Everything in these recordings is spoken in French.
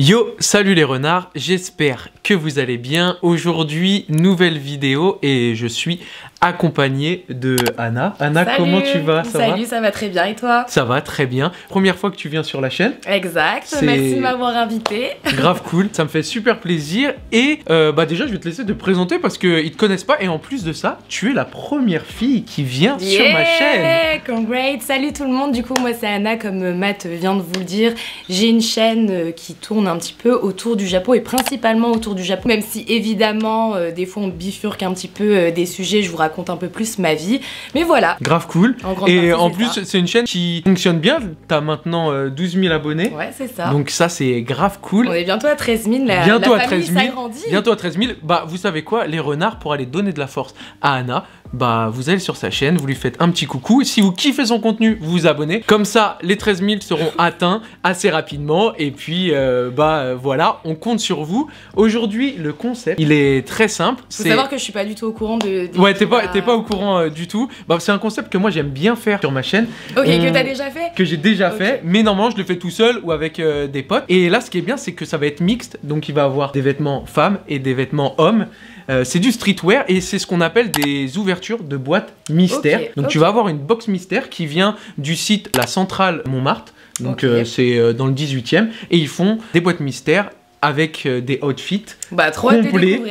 Yo, salut les renards, j'espère que vous allez bien. Aujourd'hui, nouvelle vidéo et je suis accompagné de Anna. Anna, salut. Comment tu vas? Salut, ça va très bien et toi? Ça va très bien. Première fois que tu viens sur la chaîne. Exact, merci de m'avoir invité. Grave cool, ça me fait super plaisir. Et déjà, je vais te laisser te présenter parce qu'ils te connaissent pas. Et en plus de ça, tu es la première fille qui vient sur ma chaîne. Congrats. Salut tout le monde, du coup moi c'est Anna comme Matt vient de vous le dire. J'ai une chaîne qui tourne un petit peu autour du Japon et principalement autour du Japon. Même si évidemment des fois on bifurque un petit peu des sujets, je vous raconte un peu plus ma vie. Mais voilà. Grave cool. Et en plus c'est une chaîne qui fonctionne bien. T'as maintenant 12 000 abonnés. Ouais c'est ça. Donc ça c'est grave cool. On est bientôt à 13 000, la famille s'agrandit. Bientôt à 13 000. Bah vous savez quoi, les renards, pour aller donner de la force à Anna, bah vous allez sur sa chaîne, vous lui faites un petit coucou. Si vous kiffez son contenu, vous vous abonnez. Comme ça, les 13 000 seront atteints assez rapidement. Et puis voilà, on compte sur vous. Aujourd'hui, le concept, il est très simple. Faut savoir que je suis pas du tout au courant de... Ouais, t'es pas au courant du tout. Bah, c'est un concept que moi j'aime bien faire sur ma chaîne. Ok, que t'as déjà fait? Que j'ai déjà fait, mais normalement je le fais tout seul ou avec des potes. Et là, ce qui est bien, c'est que ça va être mixte. Donc il va avoir des vêtements femmes et des vêtements hommes. C'est du streetwear et c'est ce qu'on appelle des ouvertures de boîtes mystères. Donc tu vas avoir une box mystère qui vient du site La Centrale Montmartre. Donc c'est dans le 18e. Et ils font des boîtes mystères avec des outfits complets.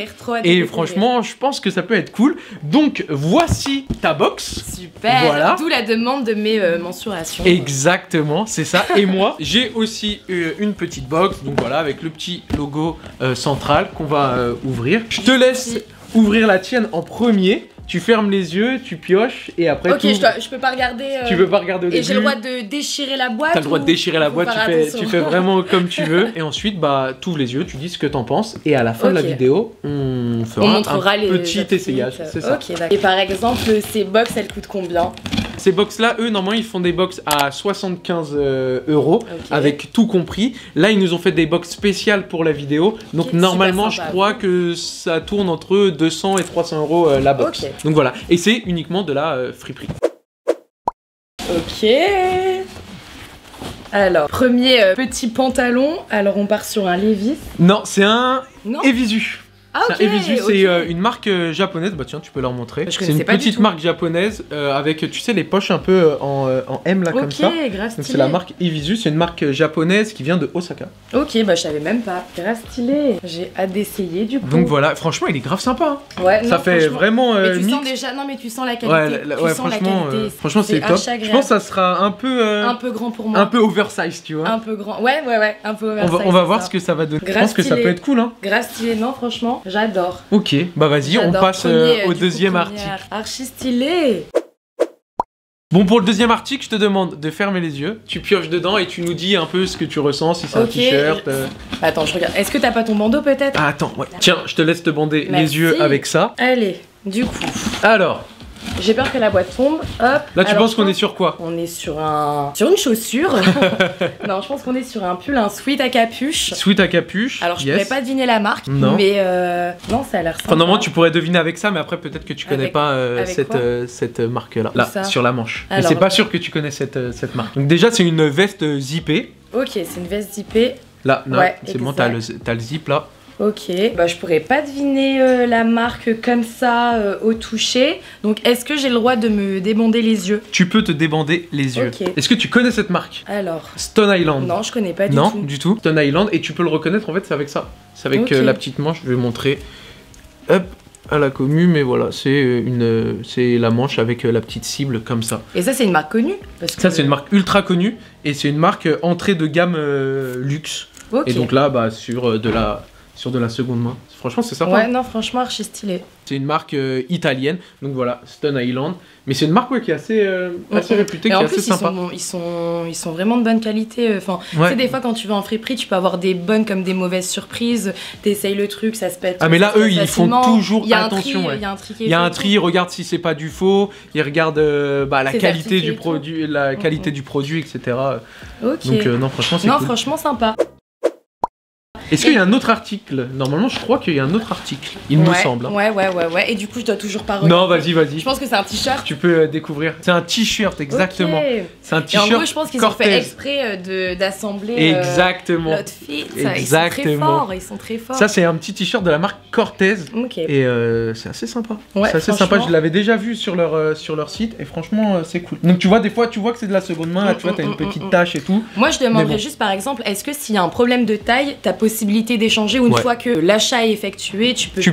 Et franchement, je pense que ça peut être cool. Donc voici ta box. Super. Voilà. D'où la demande de mes mensurations. Exactement, c'est ça. Et moi, j'ai aussi une petite box. Donc voilà, avec le petit logo central qu'on va ouvrir. Je te laisse ouvrir la tienne en premier. Tu fermes les yeux, tu pioches et après je peux pas regarder. Tu peux pas regarder au début. Et j'ai le droit de déchirer la boîte. T'as le droit de déchirer la boîte, tu fais vraiment comme tu veux. Et ensuite, bah, t'ouvres les yeux, tu dis ce que t'en penses. Et à la fin de la vidéo, on montrera un petit essayage. C'est ça. Et par exemple, ces box, elles coûtent combien? Ces box là, eux, normalement, ils font des box à 75 € avec tout compris. Là, ils nous ont fait des box spéciales pour la vidéo. Donc, normalement, je crois que ça tourne entre 200 et 300 € la box. Donc voilà. Et c'est uniquement de la friperie. Ok. Alors, premier petit pantalon. Alors, on part sur un Levi's. Non, c'est un Evisu. Ah ok, Evisu, c'est une marque japonaise, bah tiens, tu peux leur montrer. C'est une petite marque japonaise avec, tu sais, les poches un peu en M là comme ça. Ok, grave stylé. Donc c'est la marque Evisu, c'est une marque japonaise qui vient de Osaka. Ok, bah je savais même pas. Grave stylé. J'ai hâte d'essayer du coup. Donc voilà, franchement, il est grave sympa. Hein. Ouais, ça fait vraiment. Mais tu sens déjà, non mais tu sens la qualité. Ouais, franchement, c'est top. Je pense que ça sera un peu grand pour moi. Un peu oversize, tu vois. Un peu grand. Ouais, un peu oversize. On va voir ce que ça va donner. Je pense que ça peut être cool, hein. Grave stylé, non, franchement. J'adore. Ok, bah vas-y, on passe au deuxième article. Archi stylé. Bon, pour le deuxième article, je te demande de fermer les yeux. Tu pioches dedans et tu nous dis un peu ce que tu ressens, si c'est un t-shirt. Attends, je regarde. Est-ce que t'as pas ton bandeau peut-être? Ah, attends, ouais. Tiens, je te laisse te bander les yeux avec ça. Allez, du coup. Alors. J'ai peur que la boîte tombe. Hop. Là, tu penses qu'on est sur quoi? On est sur une chaussure. Non, je pense qu'on est sur un pull, un sweat à capuche. Sweat à capuche. Alors, je pourrais pas deviner la marque. Non. Mais non, ça a l'air sympa. Enfin, normalement, tu pourrais deviner avec ça, mais après, peut-être que tu connais pas cette marque-là. Là, sur la manche. Mais c'est pas sûr que tu connais cette marque. Donc, déjà, c'est une veste zippée. Ok, c'est une veste zippée. Là, c'est bon, t'as le zip là. Ok, bah je pourrais pas deviner la marque comme ça au toucher. Donc est-ce que j'ai le droit de me débander les yeux? Tu peux te débander les yeux. Est-ce que tu connais cette marque? Alors Stone Island. Non, je connais pas du tout. Non, du tout. Stone Island, et tu peux le reconnaître en fait, c'est avec ça. C'est avec la petite manche, je vais montrer. Hop, à la commu, mais voilà, c'est la manche avec la petite cible comme ça. Et ça, c'est une marque connue? Ça, c'est une marque ultra connue et c'est une marque entrée de gamme luxe. Et donc là, bah, sur de la seconde main. Franchement, c'est sympa. Ouais, non, franchement, archi stylé. C'est une marque italienne, donc voilà, Stone Island. Mais c'est une marque qui est assez réputée, qui est assez sympa. Ils sont vraiment de bonne qualité. Enfin, tu sais, des fois, quand tu vas en friperie, tu peux avoir des bonnes comme des mauvaises surprises. T'essayes le truc, ça se pète. Ah, mais là, eux, ils font toujours attention. Il y a un tri ils regardent si c'est pas du faux, ils regardent la qualité du produit, du produit, etc. Ok. Donc, non, franchement, c'est cool. Franchement, sympa. Est-ce qu'il y a un autre article? Normalement, je crois qu'il y a un autre article, il me semble. Hein. Ouais. Et du coup, je dois toujours pas regarder. Non, vas-y. Je pense que c'est un t-shirt. Tu peux découvrir. C'est un t-shirt, exactement. Okay. C'est un t-shirt. En gros, je pense qu'ils ont fait exprès d'assembler exactement. l'outfit. Exactement. Ils sont très forts. Ça, c'est un petit t-shirt de la marque Cortez. Okay. Et c'est assez sympa. Ouais, c'est assez sympa. Je l'avais déjà vu sur leur site et franchement, c'est cool. Donc tu vois, des fois, tu vois que c'est de la seconde main. Là, tu vois, t'as une petite tache et tout. Moi, je demanderais juste, par exemple, est-ce que s'il y a un problème de taille, t'as possibilité d'échanger ou une fois que l'achat est effectué, tu peux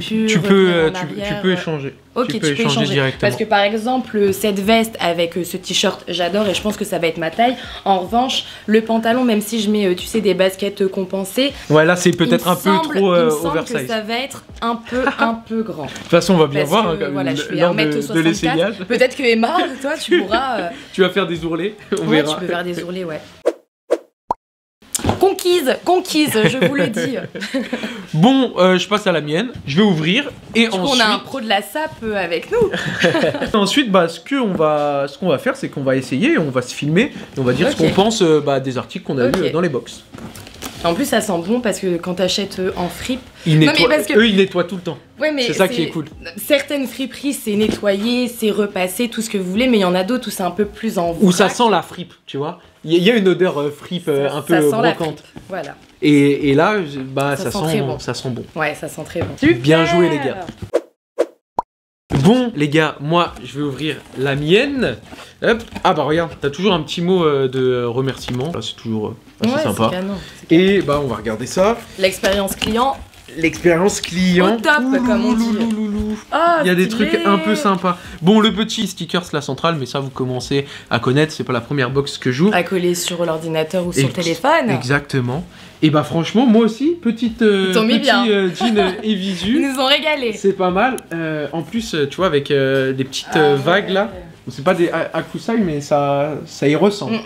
échanger. Ok, tu peux échanger directement. Parce que par exemple, cette veste avec ce t-shirt, j'adore et je pense que ça va être ma taille. En revanche, le pantalon, même si je mets, tu sais, des baskets compensées. Ouais, là, c'est peut-être un peu trop oversize. Que ça va être un peu grand. De toute façon, on va bien voir voilà, je fais 1m64. de l'essayage. Peut-être que Emma, toi, tu pourras. Tu vas faire des ourlets. On verra. Tu peux faire des ourlets, ouais. Conquise, je vous le dis. Bon, je passe à la mienne. Je vais ouvrir et ensuite. On a un pro de la sape avec nous. Ensuite, ce qu'on va faire, c'est qu'on va essayer, on va se filmer et on va dire ce qu'on pense des articles qu'on a eu dans les box. En plus, ça sent bon parce que quand t'achètes en fripe, ils nettoient tout le temps. Ouais, mais c'est ça qui est cool. Certaines friperies, c'est nettoyé, c'est repassé, tout ce que vous voulez, mais il y en a d'autres où c'est un peu plus en vrac. Où ça sent la fripe, tu vois. Il y a une odeur fripe un peu brocante. Voilà. Et là, ça sent bon. Ouais, ça sent très bon. Super. Bien joué, les gars. Bon, les gars, moi, je vais ouvrir la mienne. Hop. Ah bah regarde, t'as toujours un petit mot de remerciement. C'est toujours assez sympa. Canon, et on va regarder ça. L'expérience client. L'expérience client. Au top, comme on dit. Il y a des trucs un peu sympas. Bon, le petit stickers, la centrale, mais ça vous commencez à connaître, c'est pas la première box que j'ouvre. À coller sur l'ordinateur ou sur le téléphone. Exactement. Et franchement, moi aussi, petit jean et visu. Ils nous ont régalé. C'est pas mal. En plus, tu vois, avec des petites vagues là. C'est pas des akusai, mais ça y ressemble.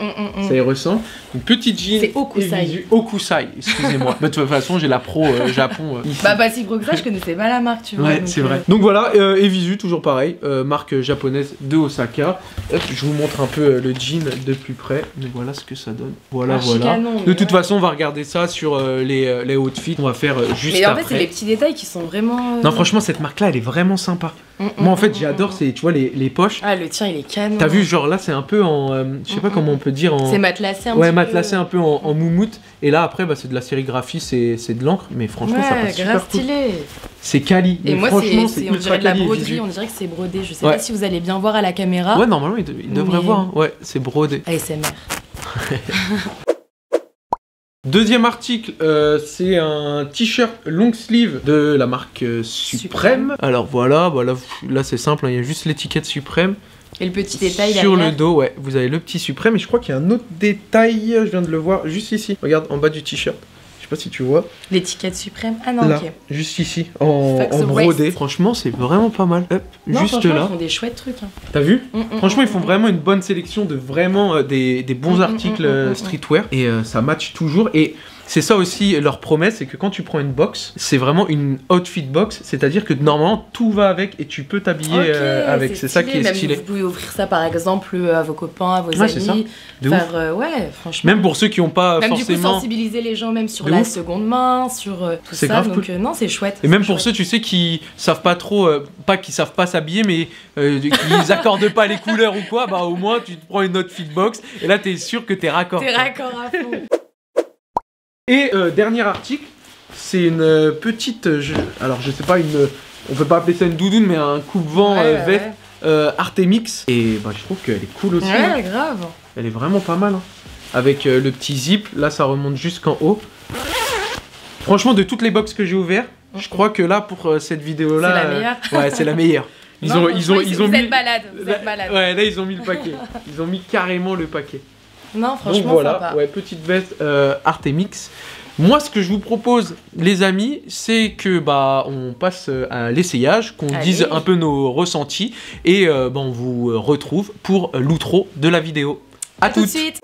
Ça y ressemble. Une petite jean. C'est Okusai. Okusai, excusez-moi. De toute façon, j'ai la pro Japon. Ici. Pas si gros que ça, je connaissais pas la marque, tu vois. Ouais, c'est vrai. Donc voilà, et visu, toujours pareil. Marque japonaise de Osaka. Je vous montre un peu le jean de plus près. Mais voilà ce que ça donne. Voilà. Canon, de toute façon, on va regarder ça sur les outfits. On va faire juste mais en après. fait, c'est les petits détails qui sont vraiment. Non, franchement, cette marque-là, elle est vraiment sympa. Moi, en fait, j'adore, tu vois, les poches. Ah, le tien, il est canon. T'as vu, genre là, c'est un peu en. je sais pas comment on peut dire. C'est matelassé un peu. Ouais, matelassé un peu en moumoute. Et là, après, c'est de la sérigraphie, c'est de l'encre. Mais franchement, ça passe super cool. C'est quali. Et moi, franchement, c'est on dirait de la broderie. On dirait que c'est brodé. Je sais pas si vous allez bien voir à la caméra. Ouais, normalement, il devrait voir. Hein. Ouais, c'est brodé. ASMR. Deuxième article, c'est un t-shirt long sleeve de la marque Supreme. Alors voilà, là c'est simple, il y a juste l'étiquette Supreme. Et le petit détail sur derrière. le dos, ouais, vous avez le petit Supreme. Et je crois qu'il y a un autre détail, je viens de le voir, juste ici. Regarde, en bas du t-shirt. Je sais pas si tu vois. L'étiquette Supreme. Ah non, là, ok. juste ici, en brodé. Franchement, c'est vraiment pas mal. Hop, non, juste là. Ils font des chouettes trucs. Hein. T'as vu? Franchement, ils font vraiment une bonne sélection de vraiment des bons articles streetwear. Et ça match toujours. Et c'est ça aussi leur promesse, c'est que quand tu prends une box, c'est vraiment une outfit box, c'est-à-dire que normalement tout va avec et tu peux t'habiller avec. C'est ça qui est stylé. Vous pouvez offrir ça par exemple à vos copains, à vos amis. C'est ça. Ouais, franchement. Même pour ceux qui n'ont pas même forcément. Du coup, sensibiliser les gens même sur la seconde main, sur tout ça. Grave donc cool. non, c'est chouette. Et même pour ceux, tu sais, qui savent pas trop, pas qui savent pas s'habiller, mais qui accordent pas les couleurs ou quoi, au moins tu te prends une outfit box et là t'es sûr que t'es raccord. T'es raccord à fond. Et dernier article, c'est une petite, alors je sais pas, on peut pas appeler ça une doudoune, mais un coupe-vent veste Artemix. Et je trouve qu'elle est cool aussi. Ouais, grave. Elle est vraiment pas mal. Hein. Avec le petit zip, là ça remonte jusqu'en haut. Franchement, de toutes les box que j'ai ouvertes, je crois que là pour cette vidéo-là, c'est la meilleure. Ouais, c'est la meilleure. Ils ont mis. Êtes balade, vous êtes balade. Ouais, là ils ont mis le paquet. Ils ont mis carrément le paquet. Non, franchement, donc voilà, sympa. Ouais, petite veste Artemix. Moi, ce que je vous propose, les amis, c'est que on passe à l'essayage, qu'on dise un peu nos ressentis et on vous retrouve pour l'outro de la vidéo. À tout de suite.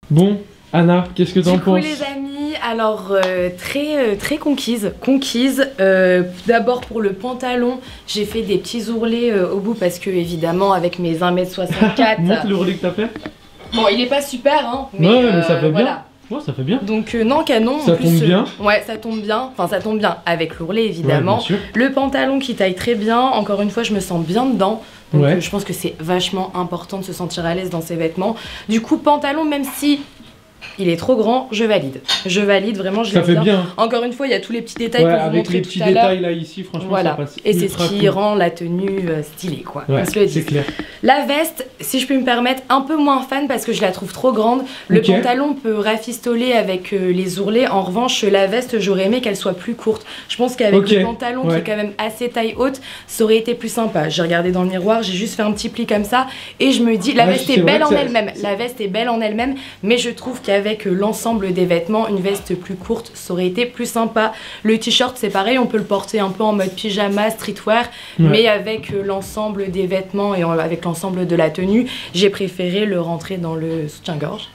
Bon, Anna, qu'est-ce que t'en penses? Du coup, les amis, alors très conquise. D'abord pour le pantalon, j'ai fait des petits ourlets au bout parce que évidemment avec mes 1m64. Montre l'ourlet que t'as fait. Bon, il est pas super, hein. Mais ça fait voilà. Ouais, ça fait bien. Donc non, canon. Ça tombe bien. Ouais, ça tombe bien. Enfin, ça tombe bien avec l'ourlet évidemment. Ouais, le pantalon qui taille très bien. Encore une fois, je me sens bien dedans. Donc ouais. je pense que c'est vachement important de se sentir à l'aise dans ses vêtements. Du coup, pantalon, même si il est trop grand, je valide. Je valide vraiment, je l'aime bien. Ça fait bien. Encore une fois, il y a tous les petits détails pour vous montrer tout à l'heure. Avec les petits détails là ici, franchement, voilà. Ça passe. Et c'est ce qui rend la tenue stylée, quoi. Ouais, c'est clair. La veste, si je peux me permettre, un peu moins fan parce que je la trouve trop grande. Le pantalon peut rafistoler avec les ourlets. En revanche, la veste, j'aurais aimé qu'elle soit plus courte. Je pense qu'avec le pantalon qui est quand même assez taille haute, ça aurait été plus sympa. J'ai regardé dans le miroir, j'ai juste fait un petit pli comme ça et je me dis, la veste est belle en elle-même. La veste est belle en elle-même, mais je trouve qu'avec l'ensemble des vêtements, une veste plus courte, ça aurait été plus sympa. Le t-shirt, c'est pareil, on peut le porter un peu en mode pyjama, streetwear, mais avec l'ensemble des vêtements et avec l'ensemble de la tenue, j'ai préféré le rentrer dans le soutien-gorge.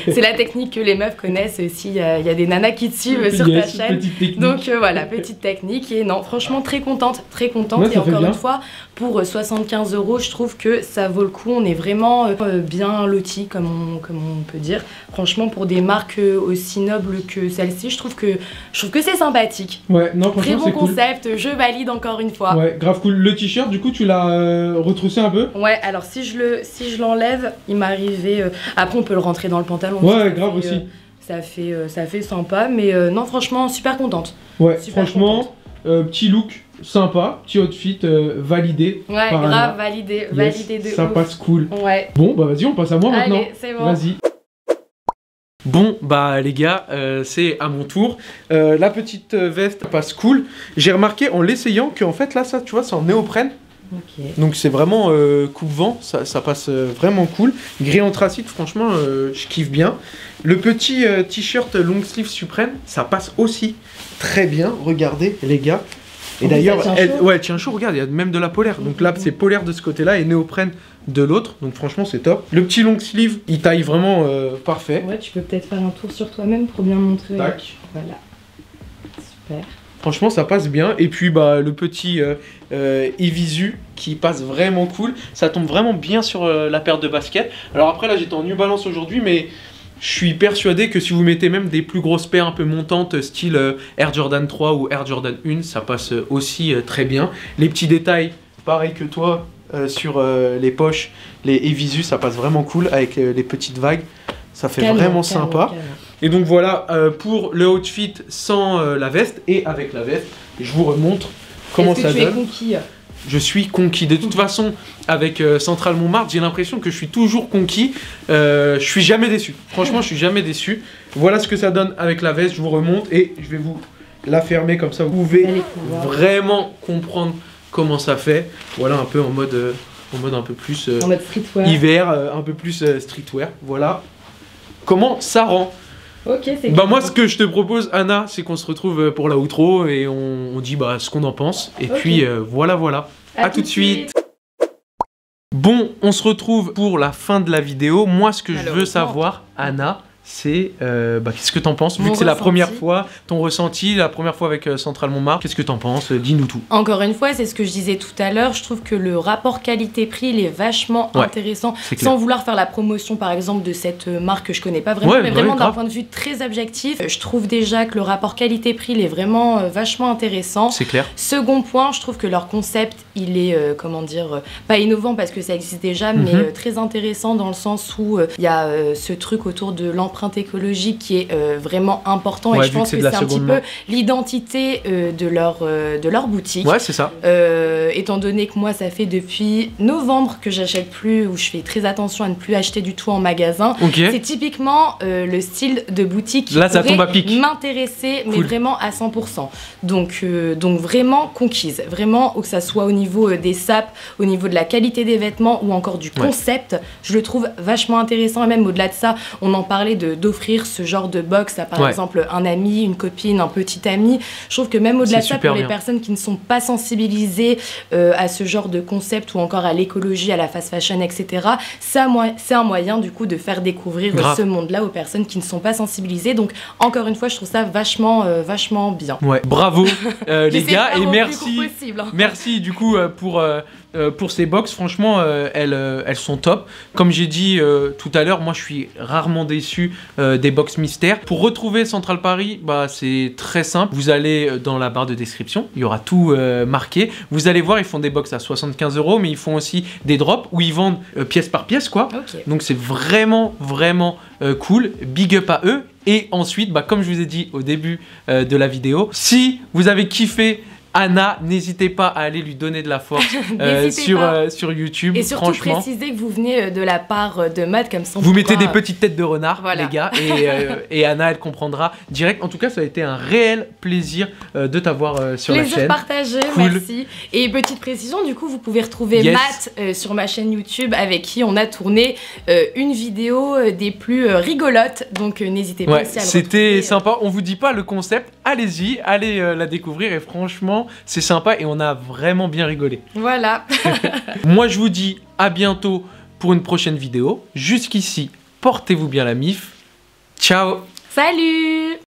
C'est la technique que les meufs connaissent aussi, il y a des nanas qui te suivent sur ta chaîne. Donc voilà, petite technique. Et non, franchement, très contente. Et encore une fois, pour 75 €, je trouve que ça vaut le coup. On est vraiment bien lotis, comme on peut dire. Franchement, pour des marques aussi nobles que celle-ci, je trouve que c'est sympathique. Ouais, non, franchement, très bon concept, cool. Je valide encore une fois. Ouais, grave cool. Le t-shirt, du coup, tu l'as retroussé un peu? Ouais, alors si je l'enlève, il m'arrivait. Après, on peut le rentrer dans le pantalon. Ouais, grave aussi. Ça fait sympa, mais non, franchement, super contente. Ouais, super franchement, petit look sympa, petit outfit validé. Ouais, grave, validé de ça ouf. Passe cool. Ouais. Bon, bah vas-y, on passe à moi maintenant. Allez, c'est bon. Vas-y. Bon, bah les gars, c'est à mon tour. La petite veste passe cool. J'ai remarqué en l'essayant qu'en fait là, ça, tu vois, c'est en néoprène. Okay. Donc c'est vraiment coupe-vent, ça passe vraiment cool. Gris anthracite, franchement, je kiffe bien. Le petit t-shirt long sleeve suprême, ça passe aussi très bien. Regardez les gars. Et d'ailleurs, elle tient chaud, regarde, il y a même de la polaire. Donc là, c'est polaire de ce côté-là et néoprène de l'autre. Donc franchement, c'est top. Le petit long sleeve, il taille vraiment parfait. Ouais, tu peux peut-être faire un tour sur toi-même pour bien montrer. Tac. Voilà. Super. Franchement, ça passe bien. Et puis, bah, le petit Evisu qui passe vraiment cool. Ça tombe vraiment bien sur la paire de baskets. Alors après, là, j'étais en New Balance aujourd'hui, mais je suis persuadé que si vous mettez même des plus grosses paires un peu montantes, style Air Jordan 3 ou Air Jordan 1, ça passe aussi très bien. Les petits détails, pareil que toi, sur les poches, les Evisu, ça passe vraiment cool avec les petites vagues. Ça fait vraiment sympa. Et donc voilà, pour le outfit sans la veste et avec la veste, je vous remontre comment ça donne. Tu es conquis. Je suis conquis. De toute façon, avec Central Montmartre, j'ai l'impression que je suis toujours conquis. Je suis jamais déçu. Franchement, je suis jamais déçu. Voilà ce que ça donne avec la veste. Je vous remonte et je vais vous la fermer comme ça. Vous pouvez vraiment comprendre comment ça fait. Voilà, un peu en mode un peu plus en mode streetwear. Hiver, un peu plus streetwear. Voilà comment ça rend. Ok, c'est bah moi ce que je te propose Anna, c'est qu'on se retrouve pour la outro et on dit bah ce qu'on en pense et puis voilà. À tout de suite. Bon, on se retrouve pour la fin de la vidéo. Moi ce que je veux savoir Anna, c'est qu'est-ce que t'en penses vu que c'est la première fois, ton ressenti, la première fois avec Central Montmartre, qu'est-ce que t'en penses? Dis-nous tout. Encore une fois, c'est ce que je disais tout à l'heure, je trouve que le rapport qualité-prix, il est vachement intéressant, sans vouloir faire la promotion par exemple de cette marque que je connais pas vraiment, mais vraiment d'un point de vue très objectif, je trouve déjà que le rapport qualité-prix, il est vraiment vachement intéressant. C'est clair. Second point, je trouve que leur concept, il est, comment dire, pas innovant parce que ça existe déjà, mais très intéressant dans le sens où il y a ce truc autour de l'empreinte écologique qui est vraiment important et je pense que c'est un petit peu l'identité de leur boutique. Ouais, c'est ça. Étant donné que moi, ça fait depuis novembre que j'achète plus, où je fais très attention à ne plus acheter du tout en magasin. C'est typiquement le style de boutique qui pourrait m'intéresser, mais vraiment à 100%. Donc vraiment conquise. Vraiment, que ça soit au niveau des sapes, au niveau de la qualité des vêtements ou encore du concept, je le trouve vachement intéressant et même au-delà de ça, on en parlait d'offrir ce genre de box à par exemple un ami, une copine, un petit ami. Je trouve que même au-delà de ça, pour les personnes qui ne sont pas sensibilisées à ce genre de concept ou encore à l'écologie, à la fast fashion, etc., c'est un moyen du coup de faire découvrir ce monde-là aux personnes qui ne sont pas sensibilisées. Donc encore une fois, je trouve ça vachement bien. Ouais, bravo les gars et merci du coup pour ces box, franchement, elles sont top. Comme j'ai dit tout à l'heure, moi je suis rarement déçu vu des box mystères. Pour retrouver Central Paris, bah, c'est très simple. Vous allez dans la barre de description, il y aura tout marqué. Vous allez voir, ils font des box à 75 €, mais ils font aussi des drops où ils vendent pièce par pièce, quoi. Okay. Donc c'est vraiment cool. Big up à eux. Et ensuite, bah, comme je vous ai dit au début de la vidéo, si vous avez kiffé Anna, n'hésitez pas à aller lui donner de la force sur YouTube. Et surtout préciser que vous venez de la part de Matt, comme ça. Vous mettez des petites têtes de renard, voilà, les gars, et Anna, elle comprendra direct. En tout cas, ça a été un réel plaisir de t'avoir sur la chaîne. Plaisir partagé, cool. Merci. Et petite précision, du coup, vous pouvez retrouver Matt sur ma chaîne YouTube, avec qui on a tourné une vidéo des plus rigolotes. Donc n'hésitez pas aussi à le retrouver. C'était sympa. On vous dit pas le concept. Allez-y, allez la découvrir. Et franchement, c'est sympa et on a vraiment bien rigolé. Voilà. Moi, je vous dis à bientôt pour une prochaine vidéo. Jusqu'ici, portez-vous bien la mif. Ciao. Salut.